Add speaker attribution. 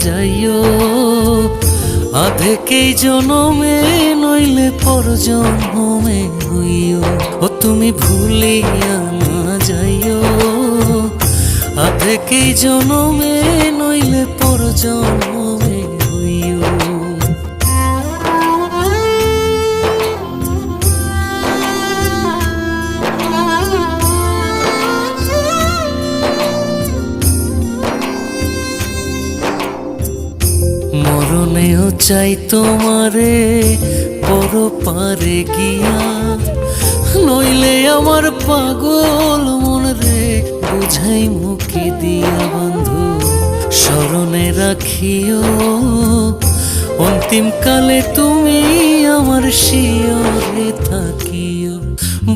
Speaker 1: যাইও, আধেকেই জনমে নইলে পর জন্মে হইও। ও তুমি ভুলিয়া না যাইও, আধেকেই জনমে নইলে পর জন্মে হইও। মরণেও চাই তোমারে বড় পারে গিয়া, নইলে আমার পাগল মন রে বুঝাই মুখে দিয়া। বন্ধু স্মরণে রাখিও, অন্তিম কালে তুমি আমার শিয়রে থাকি।